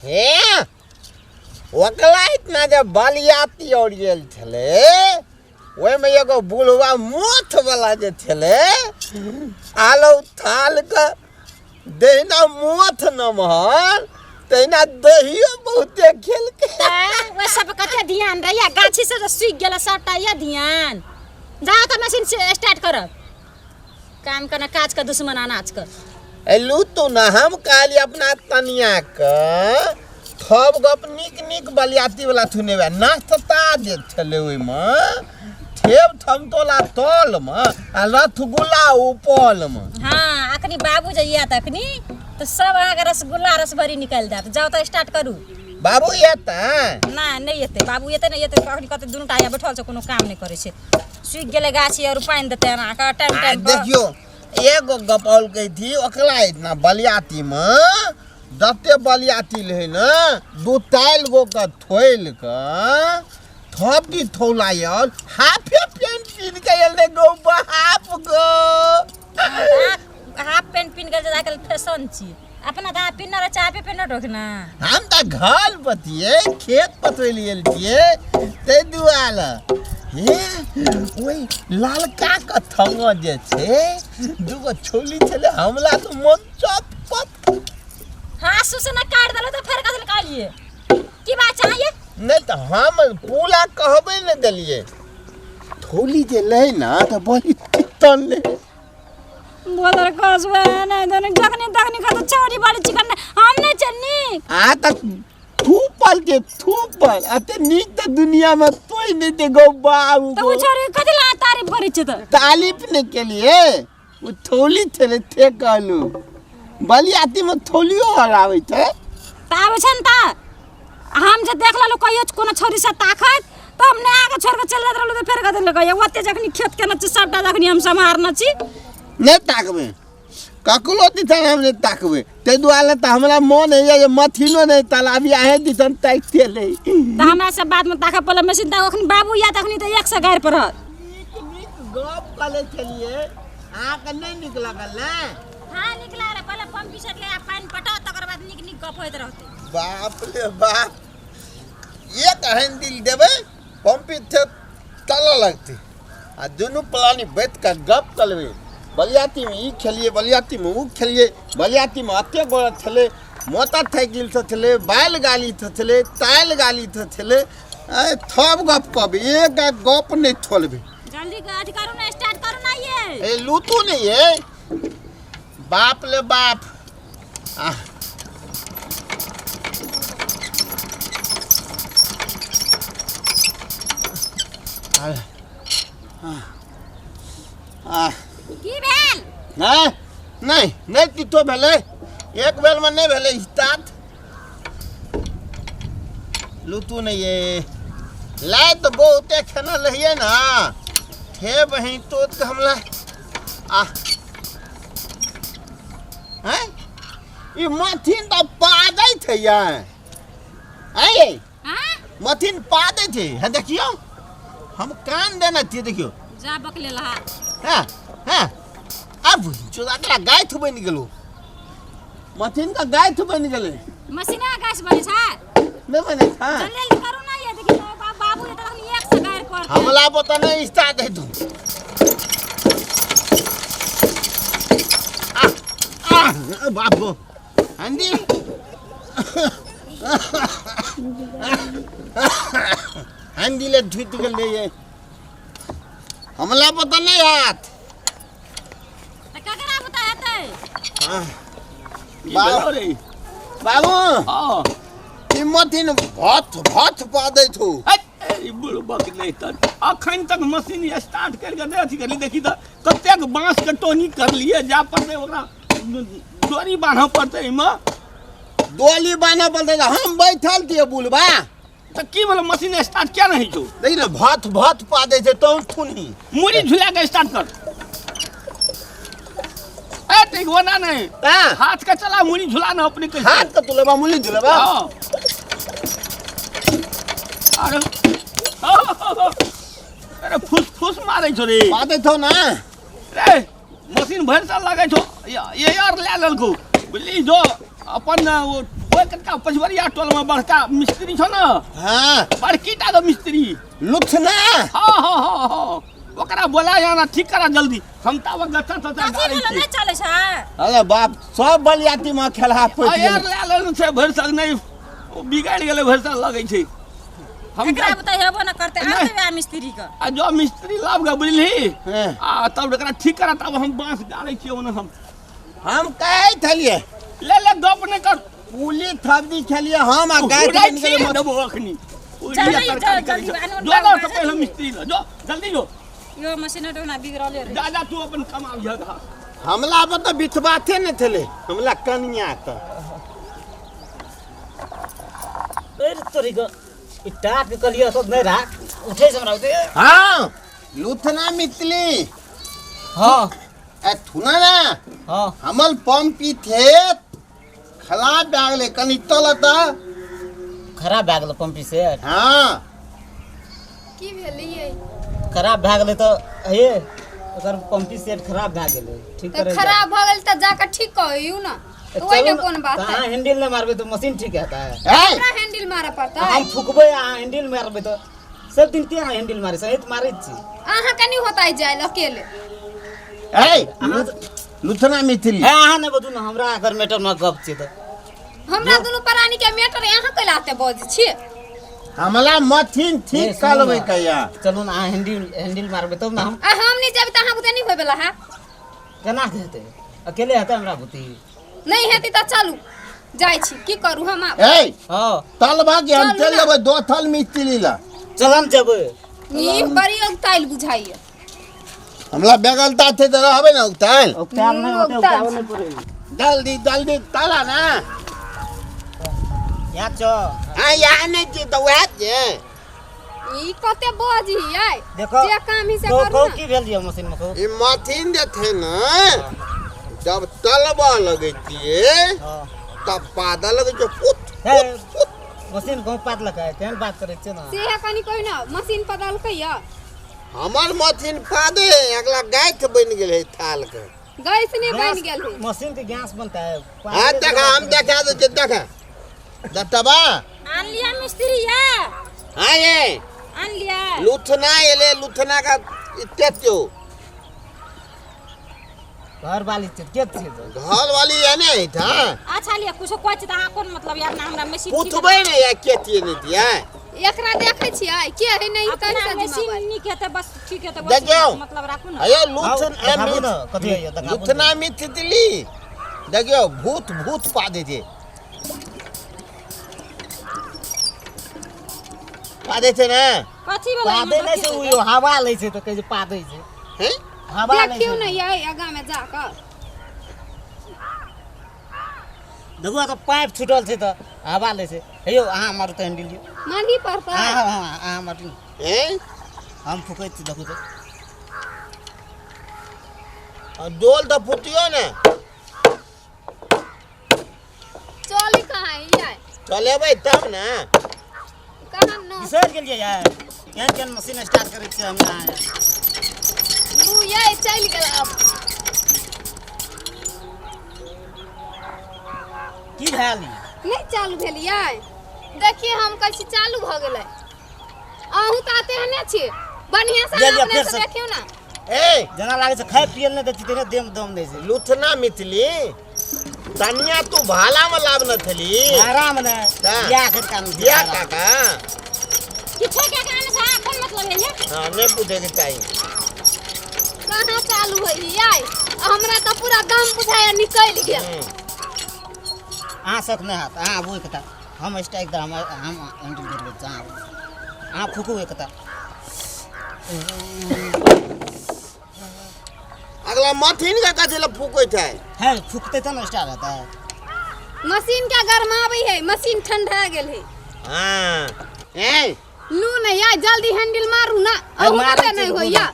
हे ओकला इतना जब बलियाती और गेल छले ओए में एगो बुढ़वा मोथ वाला जे छले आलो थाल का देना मोथ नमहर तेना दहियो बहुते खेल के वे सब कते ध्यान रहिया गाछी से सूख गेला सबटा ये ध्यान जा त मशीन से स्टार्ट कर काम करना काज का दुश्मन अनाज कर एलू तो ना हम काली अपना तनिया का थब गप निक बलियाती वाला थुने बा नाचता जे छले ओइ में ठेब थमतोला तोल में आ रसगुल्ला उपल में हां अखनी बाबू जइया त अखनी तो सब आगे रसगुल्ला रसभरी निकल जात जाओ तो स्टार्ट करू बाबू येता ना नहीं येते बाबू येते नहीं येते अखनी कते दुनु टाया बैठल छ कोनो काम नहीं करे छे सूख गेले गाछी और पानी देते ना का टाइम देखियो एगो गपौल कही थी ओकला इतना बलियाती में दते बलियाती ले ना दो ताल गो का थोइल का थपटी थौला यार हाफे पेंट पिन के ले go half go half pant pin के जाके फैशन छी अपना दा पिन रे चापे पे न ढोकना हम त घर पतिए खेत पतवेली एलतिए ते दुआल हे ओई लालका का थंग जे छे दुगो छोली छले हमला तो मन चपत हां सुसना काट देलो तो फेर कथल कालिए की बात चाहिए नहीं तो हम पूला कहबे न दलिए थोली जे ले ना तो बड़ी तन ले बोलर कसवा नहीं दोने जखनी खा तो चोरी वाली चिकन हम नहीं चलनी आ तक थूपल अते नीक त दुनिया में तोय नहीं ते गो बाबू तो वो छोरी कथला तारीफ करी छ त तारीफ ने के लिए वो थोली थे थे कहलू बलियाती में थोलियो हरावे थे ताव छन ता हम जे देख ललो कहियो कोनो छोरी से ताकत तो हमने आगे छोड़ के चल जात रहलो तो फेर कथल लगे ओते जखनी खेत के न सबटा जखनी हम समारना छी नहीं ताकबे ककलो दिथन हमने ताकबे ते दुआले त हमरा मन है जे मथिनो नहीं तलाबी आहे दिथन ताकते ले त हमरा से बात में ताका पले मशीन ता अखनी बाबू या तखनी त 100 गायर पर नीक गप कले चलिए आ के नहीं निकला गल हां निकला रे पहले पंप सेट ले पानी पटाओ तकर बाद निक गप होइत रहते बाप रे बाप ये कहन दिल देबे पंप थे तला लगती आ दोनों प्लानी बैठ का गप कलवे बलियाती में ई खेलिए बलियाती में ऊ खेलिए बलियाती में अते गोरा थले मोटर साइकिल से थले बैल गाली थले ताल गाली थले थब गप कब एक गप नहीं थोलबे जल्दी गाड़ी करो ना स्टार्ट करो ना ये ए लूटू नहीं है बाप ले बाप की भेल नहीं कितो भेले एक बेल में नहीं भेले स्टार्ट लूटू नहीं है लाए तो बहुते खाना लहिए ना थे वहीं तो हमला हैं ये मथिन तो पादे थे यार आए हां मथिन पादे थे है देखियो हम कान देना थी देखियो जा बकले लहा हां अब चोदाकला गाय थु बन गेलो मथिन का गाय थु बन गेले मशीन गैस बने छा नहीं बने था जल्दी करो ना ये देखिए बाबू ये तो 100 गायर पर हमला पता नहीं स्टार्ट है तू बाबू आंधी आंधी ले झूठ गल ये हमला पता नहीं हाथ तो का करा बताते बाबू रे बाबू हां हिम्मतिन भत पा दे थू ई बुड़बक नहीं त अखन तक मशीन स्टार्ट करके दे अथी करली देखी त कतेक बांस के टोनी कर लिए जा पड़ते ओकरा डोरी बांधऽ पड़ते इमे डोली बांधऽ पड़ते हम बैठल थिए बुलबा त की बोल मशीन स्टार्ट क्या नहीं छौ देख ना भत पा दे छे तो थुनी मुड़ी झुला के स्टार्ट कर ए ठीक होना नहीं हाथ का चला मुड़ी झुला ना अपने के हाथ का तुलेबा मुड़ी झुलेबा अरे फुस मारे छो रे पाते थो ना रे मशीन भर साल लगे छो ये यार ले ललको बुझली जो अपन वो ओए कटका पछवरिया टोल में बड़का मिस्त्री छ न हाँ बड़की टा के मिस्त्री लुथना हाँ ओकरा बोला जाना ठीक करा जल्दी हम ताव गत्ता तता कथी गाड़ी भेल छी नहीं चले छै अरे बाप सब बलियाती में खेला पड़ यार ले लेन से भर सक नहीं ओ बिगाड़ गेले भर सक लगै छै हम एकरा बता हेबो न करते नहीं। आ देबे मिस्त्री के आ जो मिस्त्री लाभ गा बुझली हाँ। आ तब एकरा ठीक करा तब हम बांस गाड़ै छी ओने हम कहे थलिए ले गप नहीं कर पुली थबदी खेलिए हम आ गाय उड़ाइ के छी निकले देबो अखनी चल, उड़िया तरकारी जल्दी, करै छै। जल्दी, जो ना जल्दी, तो पहले मिस्त्री ला जो जल्दी जो यो मशीन तो ना बिगड़ले रे जा तू अपन कमा जगह हमला पर तो बिथबाते न थले हमला कनिया तो अरे तोरी को इटा के कलिया तो नहीं रहा उठे से हमरा उठे हाँ लुथना मितली हां ए थुना ना हां हमल पंपी थे खला डागले कनी तलता खराब भए गेल पंपी से हाँ की भेलिए खराब भए गेलै तो हे ओकर पंपी सेट खराब भए गेलै ठीक तो करे खराब भ गेल त जाकर ठीक कहियो ना तो वही में कौन बात है कहां हैंडल न मारबे तो मशीन ठीक रहता है ए हमरा हैंडल मारे पड़ता है हम फुकबे आ हैंडल मारबे तो सब दिन के हैंडल मारे सहित मारे छी आहा कनी होता है जाइल अकेले ए लुथना मितली है आहा ने बतू ना हमरा अगर मैटर में गप छी तो हमरा दोनों प्राणी के मैटर यहाँ कैलाते बज छी हमला मथिन ठीक करबे कया चलू ना हैंडल मारबे तब ना हम हम नहीं जब तहाँ बुते नहीं होय वाला है केना हेतै अकेले हेतै हमरा बुती नहीं हेती त चलू जाय छी की करू हम आब ए हां तलबा के हम चलू चल ना। लेबै दो थल मितली ला चलन जेबै ई बड़ी अगताइल बुझाइए हमला बेगलता थे तो रहबे ना उताल उतार नहीं होते उतार नहीं पड़े जल्दी जल्दी तला ना या चो आ यहाँ नहीं जी तो वह जे ई कते बजी आय देखो जे काम ही से को करू ना की भेल दियो मशीन में को ई मथिन जे थे ना जब तलबा लगैतिए हां तब पादा लगे जो फुट हे फुट मशीन को पात लगा है तेन बात करे छै ना से है कनी कोई ना मशीन बदल के या हमर मथिन पादे अगला गाय बन गेल है थाल के गैस नहीं बन गेल है मशीन के गैस बनता है हाँ देखा हम देखा दे देखा दत्तबा आन लिया मिस्त्री या हाँ ये आन लिया लुथना ये ले लुथना का इत्ते क्यों घर वाली चीज के चीज घर वाली है नहीं था अच्छा लिया कुछ कोइ चीज अहाँ कोन मतलब यार ना हमरा मशीन पुतबे नहीं है के तिए नहीं दिया एकरा देखे छी आय के है नहीं कर अपना से मशीन जिम्मेवारी नहीं कहते बस ठीक है तो देखियो। मतलब राखू ना अयो लुथन दिखाबू ना कथि है ये दिखाबू लुथना मिथली देखियो भूत भूत पा दे थे पा दे थे ना कथी भेलै पादे नहीं से वो हवा ले छै तो कहे पादे छै हैं हवा देखियो नहीं ना ये आगा में जाकर देखो तो पाइप छूटल छै तो हवा ले छै हेयो अहाँ मारू तो हैंडल लियो मानी पड़ता है हां मारू हैं हम फुकै छी देखो तो और डोल तो फुटियो ना चली कहाँ है ये चले भाई तब ना कहाँ न बिसर गेलिए यार केन मशीन स्टार्ट करे छी हमरा तू ये चल गेल अब की भेल नहीं चालू भेल ये देखिए हम कैसे चालू भ गेलै अहू त आते हने छी बढ़िया से ले लिया अपने फिर से से। देखियो ना ए जना लागे छै खाय पियल नहीं देती तेरे देम दम दे छै लुथना मिथली तनिया तू भाला में लाभ न थली आराम ने हाँ। या कर काम बिया काका किछो के गाने से अहाँ कोन मतलब है ये हाँ नहीं पूछे के चाहिए कहाँ चालू है ये हमरा त पूरा दम बुझाया निकल गेल आ सक नहीं हाथ आ वो कथा हम स्ट्राइक दा हम एंट्री कर ले जा आ फुकू एक कथा अगला मथिन का कथी ला फूकै छै है फुकते तो ना स्टार्ट रहता है मशीन के गरमाबै है मशीन ठंडा गेल है हाँ ए लू नहीं या जल्दी हैंडल मारू ना अरे अब मारै मारे छी नहीं तो होइया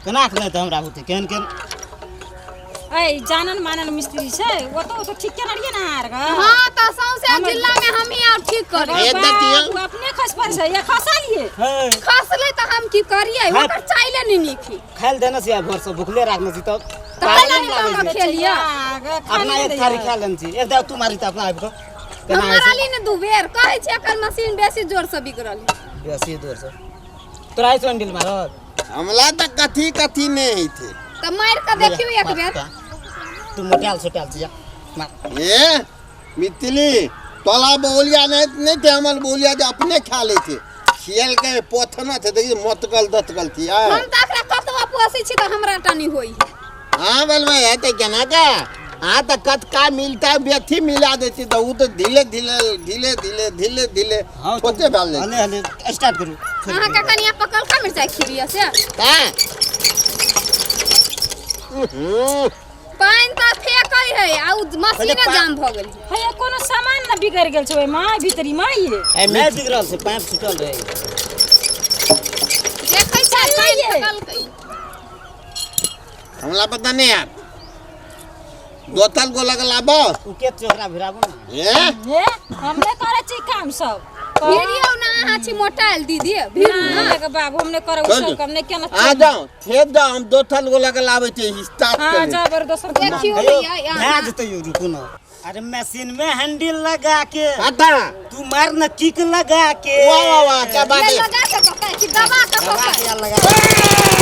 केना के नहीं तो हमरा होते केन केन ऐ जानन मानन मिस्त्री छै वो तो ठीक के नड़िए ना आर ग हां त सौसे जिला में हम ही आब ठीक करे ए देखियो। तू अपने खस पर से ये खसा लिए है खसले त हम की करिए हाँ। ओकर चाइले नहीं निखी खाल देना से भर से भूखले रखना सी तो पहले नहीं तो हम खेलिया अपना एक थारी खा लेन छी एक दाव तुम्हारी तो अपना आबि को केना हम होइ छै मारली ने दू बेर कहै छै एकर मशीन बेसी जोर से बिगड़ल है बेसी दूर से तोरा ऐसे हैंडल मारत हमला तो कथी कथी नहीं थे तो मार के देखियो एक बेर तू मोटाल सोटाल छिया मार ये मितली तोला बोलिया नहीं थे हमल बोलिया जो अपने खा ले थे खेल के पोथना थे देखिए मतकल दतकल थी हम त एकरा कतवा पोसी छी त हमरा टानी होई हाँ बल में है तो क्या ना का हाँ तो कत का मिलता है बेथी मिला देती तो वो तो धीरे धीरे धीरे धीरे धीरे धीरे होते डाल ले हने हने स्टार्ट करू अहाँ का कनिया पकल का मिर्चाई खिरिया से का पानी त फेकै है आ उ मशीने जाम भ गेल है कोनो सामान न बिगड़ गेल छै ओय माय भीतरी माय ए नहीं बिगड़ल से पाइप छूटल रहे देखै छै पानी पकल के हमला पता नहीं यार दोतल को लगला बो उ के चोकरा भिराबो ना ये हमने करे छी काम सब भिरियो ना अहाँ छी मोटाइल दीदी भिरू ना ना बाबू हमने करे उ सब काम नहीं केना आ जाओ थे जाओ हम दोतल को लगलावे थे स्टार्ट हां कर जबरदस्त देखियो हेलो भैया ना जते यो रुको ना अरे मशीन में हैंडल लगा के आता तू मार ना किक लगा के वाह वाह वाह क्या बात ये है लगा के पकाई कि दबा के लगा पकाई के लगा